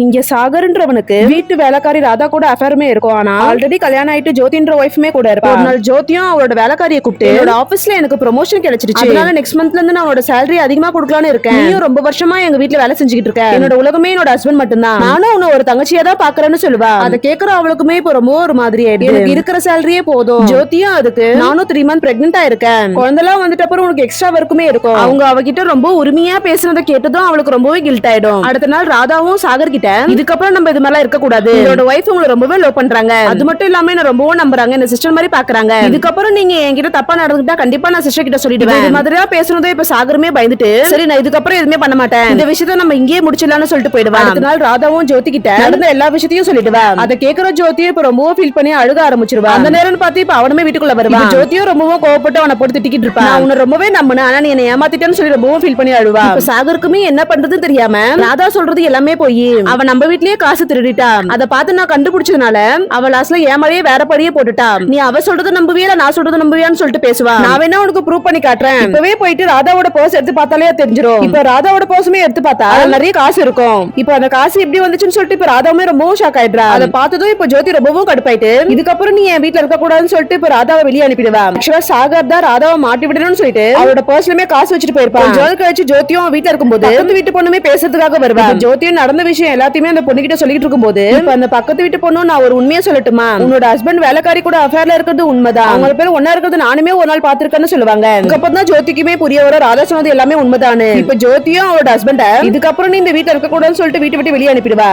இங்க சாகர்ன்றவனுக்கு வீட்டு வேலைக்காரி ராதா கூட அஃபேருமே இருக்கும். ஆனா ஆல்ரெடி கல்யாணம் ஆயிட்டு ஜோதின்ற ஒய்ஃப்மே கூட இருப்பா. ஒரு நாள் ஜோதியும் அவளோட வேலைக்காரியை கூப்பிட்டு என்னோட ஆபீஸ்ல எனக்கு ப்ரொமோஷன் கிடைச்சிருச்சு, அதனால நெக்ஸ்ட் மந்த்ல இருந்து நான் அவனோட சேலரி அதிகமா கொடுக்கலாம்னு இருக்கேன். நீயும் ரொம்ப வருஷமா எங்க வீட்ல வேலை செஞ்சுக்கிட்டு இருக்க, என்னோட உலகமே என்னோட ஹஸ்பண்ட் மட்டும்தான், நானும் உன்னை ஒரு தங்கச்சியா தான் பாக்குறேன்னு சொல்லுவா. அதை கேட்கற அவளுக்குமே இப்போ ரொம்ப ஒரு மாதிரி ஆயிடுது. எனக்கு இருக்கிற சேலரியே போதும். ஜோதியும் அதுக்கு நானும் 3 மந்த் பிரெக்னென்ட் ஆயிருக்கேன், குழந்தைலாம் வந்துட்ட அப்புறம் உனக்கு எக்ஸ்ட்ரா ஒர்க்குமே இருக்கும். அவங்க அவகிட்ட ரொம்ப உரிமையா பேசுனதை கேட்டதும் அவளுக்கு ரொம்பவே கில்ட் ஆயிடும். அடுத்த நாள் ராதாவும் சாகர் கிட்ட இதுக்கப்புறம் நம்ம இது மாதிரி இருக்க கூடாது, என்னோட வைஃப் உங்களை ரொம்பவே லவ் பண்றாங்க, அது மட்டும் இல்லாம என்ன ரொம்பவும் நம்புறாங்க, என்ன சிஸ்டர் மாதிரி பாக்குறாங்க, இதுக்கப்புறம் நீங்க என்கிட்ட தப்பா நடந்துட்டா கண்டிப்பா நான் சிஸ்டர் கிட்ட சொல்லிடுவேன். இது மாதிரியா பேசுனதோ இப்ப சாகருமே பயந்துட்டு சரி நான் இதுக்கப்புறம் எதுவுமே பண்ண மாட்டேன், இந்த விஷயத்த நம்ம இங்கேயே முடிச்சிடலாம்னு சொல்லிட்டு போயிடுவா. அடுத்த நாள் ராதாவும் ஜோதி கிட்ட நடந்த எல்லா விஷயத்தையும் சொல்லிடுவா. அதை கேட்கிற ஜோதியும் இப்ப ரொம்பவும் ஃபீல் பண்ணி அழுக ஆரம்பிச்சிருவா. அந்த நேரம் பார்த்து இப்ப அவனுமே வீட்டுக்குள்ள வருவா. ஜோதியும் ரொம்பவும் கோவப்பட்டு அவனை போட்டு திட்டிக்கிட்டு இருப்பா. நான் உன்னை ரொம்பவே நம்பினேன், ஆனா நீ என்ன ஏமாத்திட்டேன்னு சொல்லி ரொம்பவும் ஃபீல் பண்ணி அழுவா. இப்ப சாகருக்குமே என்ன பண்றதுன்னு தெரியாம ராதா சொல்றது எல்லாமே போய் அவன் நம்ம வீட்லயே காசு திருடிட்டா, அதை பார்த்து நான் கண்டுபிடிச்சதுனால அவ லாஸ்ட்ல ஏமாளியே வேற படியே போட்டுட்டா, நீ அவ சொல்றது நம்புவியா நான் சொல்றது நம்புவியான்னு சொல்லிட்டு பேசுவா. நான் வேணா உனக்கு ப்ரூவ் பண்ணி காட்டுறேன், இப்பவே போயிட்டு ராதாவோட பர்ஸ் எடுத்து பார்த்தாலே தெரிஞ்சிரும். இப்ப ராதாவோட பர்ஸுமே எடுத்து பார்த்தா நிறைய காசு இருக்கும். இப்ப அந்த காசு எப்படி வந்துச்சுன்னு சொல்லிட்டு இப்ப ராதாவுமே ரொம்பவும் ஷாக் ஆயிடுறா. அதை பார்த்ததும் இப்ப ஜோதி ரொம்பவும் கடுப்பாயிட்டு இதுக்கப்புறம் நீ என் வீட்டுல இருக்க கூடாதுன்னு சொல்லிட்டு இப்ப ராதாவை வெளியே அனுப்பிடுவா. ஆக்சுவலா சாகர் தான் ராதாவை மாட்டி விடணும்னு சொல்லிட்டு அவரோட பர்ஸ்லமே காசு வச்சுட்டு போயிருப்பா. ஜோதி கழிச்சு ஜோதியும் வீட்டுல இருக்கும்போது பக்கத்து வீட்டு பொண்ணுமே பேசுறதுக்காக வருவா. ஜோதியும் நடந்த விஷயம் எல்லாத்தையுமே அந்த பொண்ணு கிட்ட சொல்லிட்டு இருக்கும்போது அந்த பக்கத்து வீட்டு பொண்ணு நான் ஒரு உண்மையை சொல்லட்டுமா, உன்னோட ஹஸ்பண்ட் வேலைக்காரி கூட அஃபேர்ல இருக்கிறது உண்மைதான், அவங்க பேர் ஒன்னா இருக்கிறது நானுமே ஒரு நாள் பாத்துருக்கேன்னு சொல்லுவாங்க. அதுக்கப்புறம் தான் ஜோதிக்குமே புரிய வர ராதா சொன்னது எல்லாமே உண்மைதானு. இப்ப ஜோதியும் அவரோட ஹஸ்பண்ட இதுக்கப்புறம் நீ இந்த வீட்டுல இருக்க கூடாதுன்னு சொல்லிட்டு வீட்டை விட்டு வெளியே அனுப்பிடுவா.